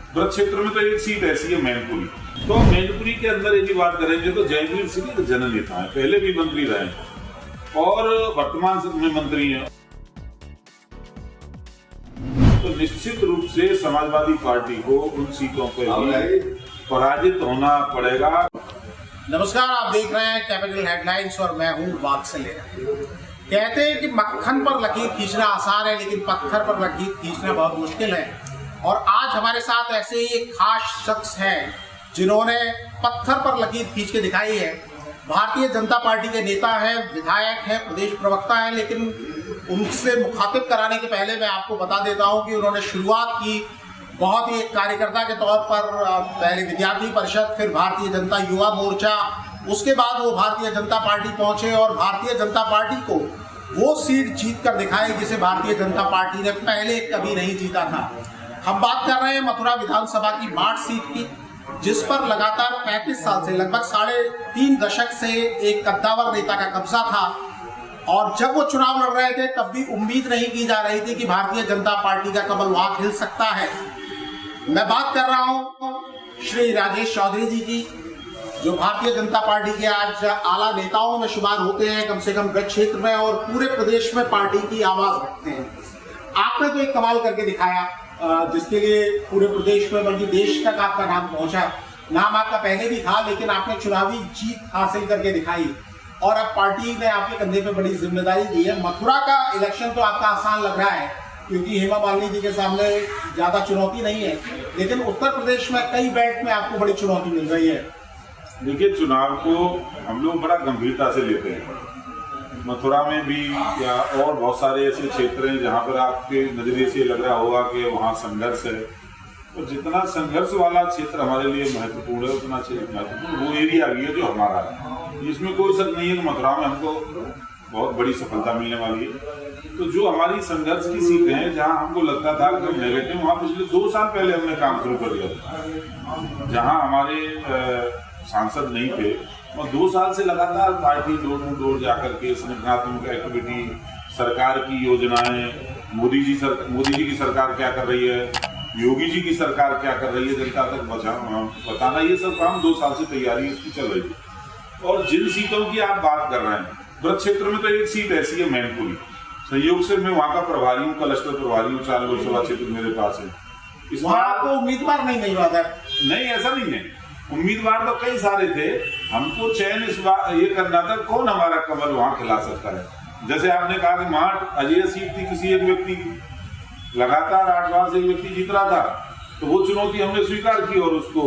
ब्रज क्षेत्र में तो एक सीट ऐसी है मैनपुरी। तो मैनपुरी के अंदर यदि बात करेंगे तो जयवीर सिंह एक जननेता है, पहले भी मंत्री रहे और वर्तमान में मंत्री हैं। तो निश्चित रूप से समाजवादी पार्टी को उन सीटों पर पराजित होना पड़ेगा। नमस्कार, आप देख रहे हैं कैपिटल हेडलाइंस और मैं हूं वात्सल्य। कहते हैं कि मक्खन पर लकीर खींचना आसान है, लेकिन पत्थर पर लकीर खींचना बहुत मुश्किल है। और आज हमारे साथ ऐसे ही एक खास शख्स हैं जिन्होंने पत्थर पर लकीर खींच के दिखाई है। भारतीय जनता पार्टी के नेता हैं, विधायक हैं, प्रदेश प्रवक्ता हैं, लेकिन उनसे मुखातिब कराने के पहले मैं आपको बता देता हूं कि उन्होंने शुरुआत की बहुत ही एक कार्यकर्ता के तौर पर, पहले विद्यार्थी परिषद, फिर भारतीय जनता युवा मोर्चा, उसके बाद वो भारतीय जनता पार्टी पहुंचे और भारतीय जनता पार्टी को वो सीट जीत कर दिखाई जिसे भारतीय जनता पार्टी ने पहले कभी नहीं जीता था। हम बात कर रहे हैं मथुरा विधानसभा की माठ सीट की, जिस पर लगातार 35 साल से, लगभग 3.5 दशक से एक कद्दावर नेता का कब्जा था। और जब वो चुनाव लड़ रहे थे तब भी उम्मीद नहीं की जा रही थी कि भारतीय जनता पार्टी का कमल वहां खिल सकता है। मैं बात कर रहा हूं श्री राजेश चौधरी जी की, जो भारतीय जनता पार्टी के आज आला नेताओं में शुमार होते हैं, कम से कम ब्रज क्षेत्र में और पूरे प्रदेश में पार्टी की आवाज रखते हैं। आपने तो एक कमाल करके दिखाया, जिसके लिए पूरे प्रदेश में बल्कि देश तक आपका नाम पहुंचा। नाम आपका पहले भी था, लेकिन आपने चुनावी जीत हासिल करके दिखाई और अब पार्टी ने आपके कंधे पे बड़ी जिम्मेदारी दी है। मथुरा का इलेक्शन तो आपका आसान लग रहा है क्योंकि हेमा मालिनी जी के सामने ज्यादा चुनौती नहीं है, लेकिन उत्तर प्रदेश में कई बेल्ट में आपको बड़ी चुनौती मिल रही है। देखिए, चुनाव को हम लोग बड़ा गंभीरता से लेते हैं। मथुरा में भी या और बहुत सारे ऐसे क्षेत्र हैं जहाँ पर आपके नजरिए से लग रहा होगा कि वहाँ संघर्ष है। तो जितना संघर्ष वाला क्षेत्र हमारे लिए महत्वपूर्ण है, उतना महत्वपूर्ण वो एरिया भी है जो हमारा है। इसमें कोई शक नहीं है कि मथुरा में हमको बहुत बड़ी सफलता मिलने वाली है। तो जो हमारी संघर्ष की सीटें हैं, जहाँ हमको लगता था कि हम नेगेटिव, वहाँ पिछले 2 साल पहले हमने काम शुरू कर दिया था, जहाँ हमारे सांसद नहीं थे और 2 साल से लगातार पार्टी डोर टू डोर जाकर के संगठनात्मक एक्टिविटी, सरकार की योजनाएं, मोदी जी की सरकार क्या कर रही है, योगी जी की सरकार क्या कर रही है, जनता तक बताना, ये सब काम 2 साल से तैयारी इसकी चल रही है। और जिन सीटों की आप बात कर रहे हैं, ब्रज क्षेत्र में तो एक सीट ऐसी है मैनपुरी। संयोग से मैं वहाँ का प्रभारी हूँ, क्लस्टर प्रभारी हूँ, 4 लोकसभा क्षेत्र मेरे पास है। इस बार आपको उम्मीदवार नहीं मिल रहा था? नहीं, ऐसा नहीं है। उम्मीदवार तो कई सारे थे, हमको चयन इस बार ये करना था कौन हमारा कमल वहां खिला सकता है। जैसे आपने कहा कि माठ अजय सीट थी किसी एक व्यक्ति की, लगातार 8 बार से एक व्यक्ति जीत रहा था, तो वो चुनौती हमने स्वीकार की और उसको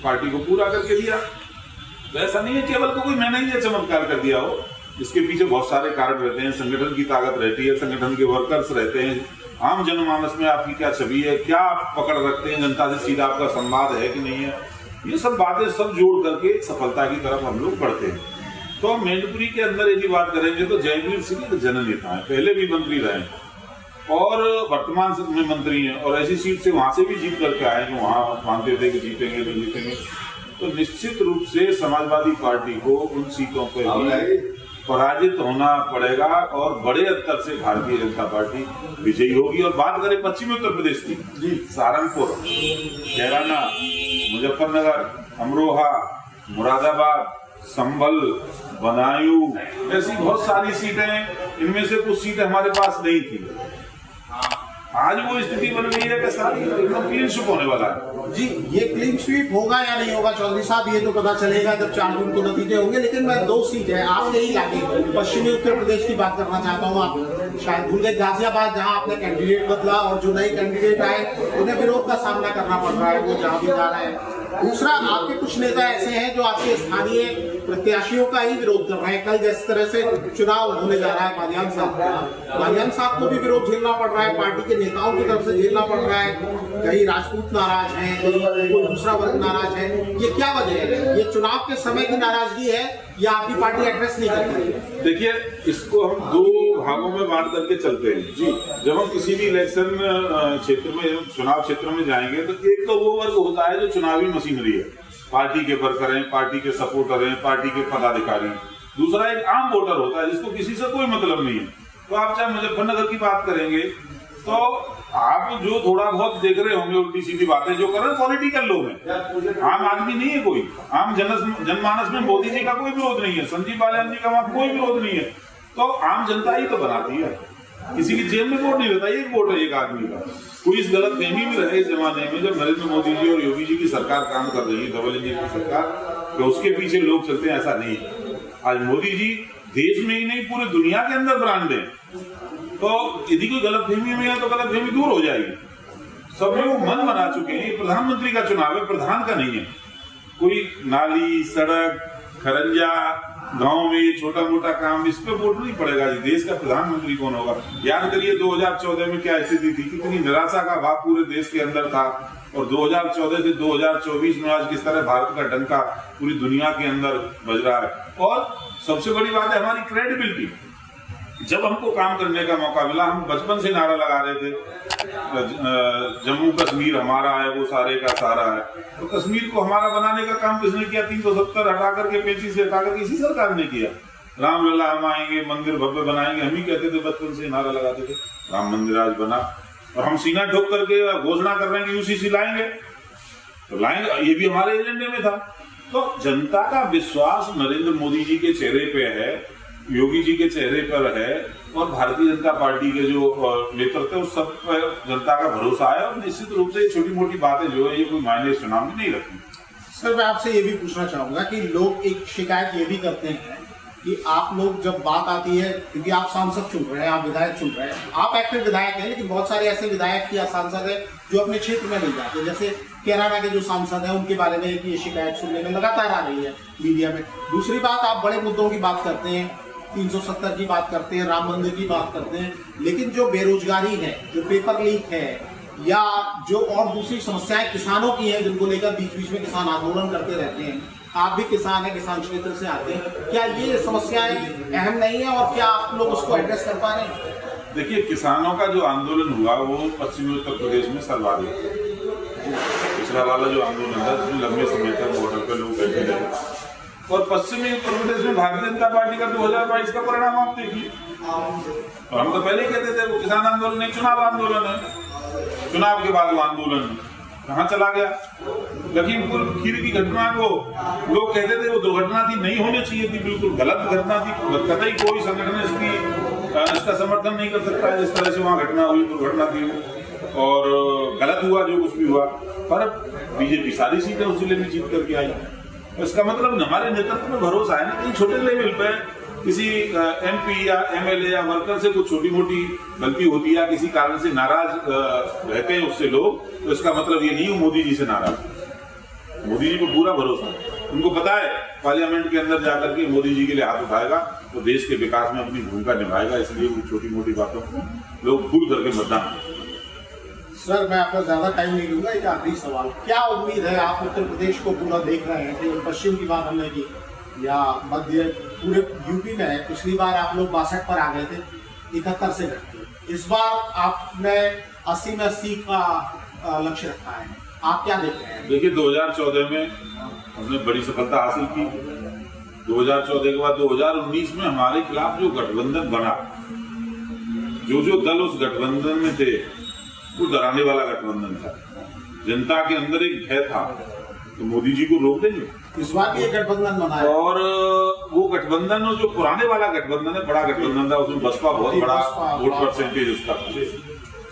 पार्टी को पूरा करके दिया। तो ऐसा नहीं है केवल तो कोई मैंने ही चमत्कार कर दिया हो, इसके पीछे बहुत सारे कारण रहते हैं। संगठन की ताकत रहती है, संगठन के वर्कर्स रहते हैं, आम जनमानस में आपकी क्या छवि है, क्या आप पकड़ रखते हैं, जनता से सीधा आपका संवाद है कि नहीं है, ये सब बातें सब जोड़ करके सफलता की तरफ हम लोग बढ़ते हैं। तो मैनपुरी के अंदर यदि बात करेंगे तो जयवीर सिंह एक जननेता है, पहले भी मंत्री रहे और वर्तमान में मंत्री हैं और ऐसी सीट से वहां से भी जीत करके आए जो वहां मानते थे कि जीतेंगे नहीं जीतेंगे। तो निश्चित रूप से समाजवादी पार्टी को उन सीटों पर पराजित होना पड़ेगा और बड़े अंतर से भारतीय जनता पार्टी विजयी होगी। और बात करें पश्चिमी उत्तर प्रदेश की, सहारनपुर, कैराना, मुजफ्फरनगर, अमरोहा, मुरादाबाद, संभल, बदायूं, ऐसी बहुत सारी सीटें, इनमें से कुछ सीटें हमारे पास नहीं थी। आज वो स्थिति बन गई है कि सारी एकदम क्लीन स्वीप होने वाला है। जी, ये क्लीन स्वीप होगा या नहीं होगा चौधरी साहब, ये तो पता चलेगा जब 4 जून को नतीजे होंगे। लेकिन मैं 2 सीट है आप यही लाके पश्चिमी उत्तर प्रदेश की बात करना चाहता हूँ। आप शायद भूल गए गाजियाबाद, जहाँ आपने कैंडिडेट बदला और जो नए कैंडिडेट आए उन्हें विरोध का सामना करना पड़ रहा है, वो जहाँ भी जा रहे हैं। दूसरा, आपके कुछ नेता ऐसे हैं जो आपके स्थानीय प्रत्याशियों का ही विरोध कर रहे हैं। कल जिस तरह से चुनाव होने जा रहा है बालियान साहब को भी विरोध झेलना पड़ रहा है, पार्टी के नेताओं की तरफ से झेलना पड़ रहा है। कई राजपूत नाराज हैं, कोई दूसरा वर्ग नाराज है। ये क्या वजह है? ये चुनाव के समय की नाराजगी है या आपकी पार्टी एड्रेस नहीं कर रही है? देखिए, इसको हम 2 भागों में बांट करके चलते हैं जी। जब हम किसी भी इलेक्शन क्षेत्र में, चुनाव क्षेत्र में जाएंगे तो एक तो वो वर्ग होता है जो चुनावी मशीनरी है, पार्टी के वर्कर हैं, पार्टी के सपोर्टर हैं, पार्टी के पदाधिकारी। दूसरा एक आम वोटर होता है जिसको किसी से कोई मतलब नहीं है। तो आप चाहे मुजफ्फरनगर की बात करेंगे तो आप जो थोड़ा बहुत देख रहे होंगे उल्टी सीधी बातें जो कर रहे हैं पॉलिटिकल लोग हैं, आम आदमी नहीं है कोई। आम जनमानस में मोदी जी का कोई विरोध नहीं है, संजीव बालियान जी का वहां कोई विरोध नहीं है। तो आम जनता ही तो बनाती है, किसी की जेब में वोट नहीं रहता, एक वोट है एक आदमी का। कोई इस गलत फहमी में रहे इस जमाने में जब नरेंद्र मोदी जी और योगी जी की सरकार काम कर रही है, डबल इंजन की सरकार, तो उसके पीछे लोग चलते हैं, ऐसा नहीं है। आज मोदी जी देश में ही नहीं पूरे दुनिया के अंदर ब्रांड है, तो यदि कोई गलत फहमी में है तो गलत फहमी दूर हो जाएगी। सब लोग मन बना चुके हैं, ये प्रधानमंत्री का चुनाव है, प्रधान का नहीं है। कोई नाली, सड़क, खरंजा, गांव में छोटा मोटा काम, इस पे वोट नहीं पड़ेगा जी। देश का प्रधानमंत्री कौन होगा? याद करिए 2014 में क्या स्थिति थी, कितनी निराशा का भाव पूरे देश के अंदर था, और 2014 से 2024 में आज किस तरह भारत का डंका पूरी दुनिया के अंदर बज रहा है। और सबसे बड़ी बात है हमारी क्रेडिबिलिटी। जब हमको काम करने का मौका मिला, हम बचपन से नारा लगा रहे थे जम्मू कश्मीर हमारा है, वो सारे का सारा है। तो कश्मीर को हमारा बनाने का काम किसने किया? 370 हटा करके 35 से हटा करके इसी सरकार ने किया। रामलला हम आएंगे, मंदिर भव्य बनाएंगे, हम ही कहते थे, बचपन से नारा लगाते थे। राम मंदिर आज बना और हम सीना ठोक करके घोषणा कर रहे हैं कि यूसीसी लाएंगे, तो लाएंगे, ये भी हमारे एजेंडे में था। तो जनता का विश्वास नरेंद्र मोदी जी के चेहरे पे है, योगी जी के चेहरे पर है, और भारतीय जनता पार्टी के जो नेतृत्व है उस सब पर जनता का भरोसा है। और निश्चित रूप से छोटी मोटी बातें जो है ये कोई मायने इस चुनाव में नहीं रखती। सर, मैं आपसे ये भी पूछना चाहूंगा कि लोग एक शिकायत ये भी करते हैं कि आप लोग जब बात आती है, क्योंकि आप सांसद चुन रहे हैं, आप विधायक चुन रहे हैं, आप एक्टिव विधायक हैं, लेकिन बहुत सारे ऐसे विधायक या सांसद हैं जो अपने क्षेत्र में नहीं जाते। जैसे कैराना के जो सांसद हैं उनके बारे में ये शिकायत सुनने में लगातार आ रही है मीडिया में। दूसरी बात, आप बड़े मुद्दों की बात करते हैं, 370 की बात करते हैं, राम मंदिर की बात करते हैं, लेकिन जो बेरोजगारी है, जो पेपर लीक है, या जो और दूसरी समस्याएं किसानों की हैं जिनको लेकर बीच बीच में किसान आंदोलन करते रहते हैं, आप भी किसान हैं, किसान क्षेत्र से आते हैं, क्या ये समस्याएं अहम नहीं है और क्या आप लोग उसको एड्रेस कर पा रहे हैं? देखिए, किसानों का जो आंदोलन हुआ वो पश्चिमी उत्तर प्रदेश में सर्वाधिक, पिछला वाला जो आंदोलन था जिसमें लंबे समय तक बॉर्डर पे लोग बैठे रहे, और पश्चिमी उत्तर प्रदेश में भारतीय जनता पार्टी का 2022 का परिणाम आप देखिए। और हम तो पहले ही कहते थे वो किसान आंदोलन नहीं, चुनाव आंदोलन है। चुनाव के बाद वो आंदोलन कहाँ चला गया? लखीमपुर खीरी की घटना को लोग कहते थे वो दुर्घटना थी, नहीं होनी चाहिए थी, बिल्कुल गलत घटना थी, कतई कोई संगठन इसका समर्थन नहीं कर सकता है। जिस तरह से वहाँ घटना हुई, दुर्घटना थी और गलत हुआ जो कुछ भी हुआ, पर बीजेपी सारी सीटें उस जिले में जीत करके आई। इसका मतलब हमारे नेतृत्व में भरोसा है ना। कहीं छोटे लेवल पे किसी एमपी या एमएलए या वर्कर से कुछ छोटी मोटी गलती होती है या किसी कारण से नाराज रहते हैं उससे लोग, तो इसका मतलब ये नहीं मोदी जी से नाराज। मोदी जी को पूरा भरोसा है, उनको पता है पार्लियामेंट के अंदर जाकर के मोदी जी के लिए हाथ उठाएगा तो देश के विकास में अपनी भूमिका निभाएगा, इसलिए वो छोटी मोटी बातों को लोग भूल करके मतदान करें। सर, मैं आपका ज्यादा टाइम नहीं लूंगा, एक आखिरी सवाल, क्या उम्मीद है? आप उत्तर प्रदेश को पूरा देख रहे हैं, केवल पश्चिम की बात हमने की या मध्य, पूरे यूपी में है। पिछली बार आप लोग 62 पर आ गए थे, 71 से घटे। इस बार आपने 80 में 80 का लक्ष्य रखा है, आप क्या देख रहे हैं? देखिए, 2014 में हमने बड़ी सफलता हासिल की। 2014 के बाद 2019 में हमारे खिलाफ जो गठबंधन बना, जो दल उस गठबंधन में थे, वो डराने वाला गठबंधन था। जनता के अंदर एक भय था, तो मोदी जी को रोक देंगे। इस बार भी एक गठबंधन बना है, और वो गठबंधन जो पुराने वाला गठबंधन है, बड़ा गठबंधन था, उसमें बसपा बहुत बड़ा वोट परसेंटेज उसका था।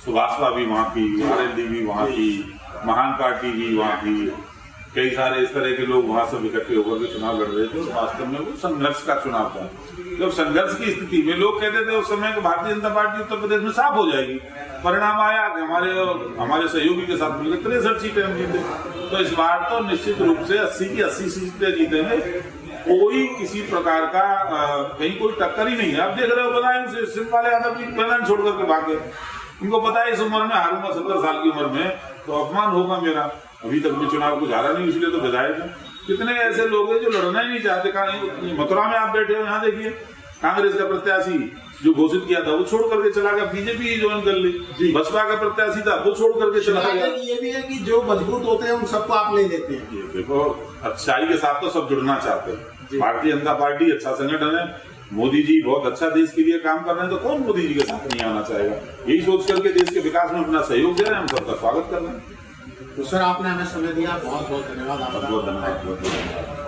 सुभाषपा भी वहाँ की, आरएलडी भी वहाँ की, महान पार्टी भी वहाँ की, कई सारे इस तरह के लोग वहाँ सब इकट्ठे होकर के चुनाव लड़ रहे थे। वास्तव में वो संघर्ष का चुनाव था। जब संघर्ष की स्थिति में लोग कहते थे उस समय कि भारतीय जनता पार्टी उत्तर प्रदेश में साफ हो जाएगी, परिणाम आया कि हमारे सहयोगी के साथ मिलकर 63 सीटें हम जीते। तो इस बार तो निश्चित रूप से 80 की 80 सीटें जीतेंगे, कोई किसी प्रकार का कहीं कोई टक्कर ही नहीं है। आप देख रहे हो, बनाए शिवपाल यादव जी मैदान छोड़ करके भागे, उनको पता है इस उम्र में हारूंगा, 70 साल की उम्र में तो अपमान होगा मेरा। अभी तक मैं चुनाव को हारा नहीं, इसलिए तो विधायक हूँ। कितने ऐसे लोग हैं जो लड़ना ही नहीं चाहते। कहीं मथुरा में आप बैठे हो, यहाँ देखिए कांग्रेस का प्रत्याशी जो घोषित किया था वो छोड़ करके चला गया, बीजेपी ही ज्वाइन कर ली। बसपा का प्रत्याशी था वो छोड़ करके चला गया। ये भी है कि जो मजबूत होते हैं उन सबको आप ले लेते हैं। देखो, अच्छाई के साथ तो सब जुड़ना चाहते हैं। भारतीय जनता पार्टी अच्छा संगठन है, मोदी जी बहुत अच्छा देश के लिए काम कर रहे हैं, तो कौन मोदी जी के साथ नहीं आना चाहेगा। यही सोच करके देश के विकास में अपना सहयोग दे रहे हैं, हम सबका स्वागत कर रहे हैं। तो सर आपने हमें समय दिया, बहुत बहुत धन्यवाद आपका। बहुत धन्यवाद।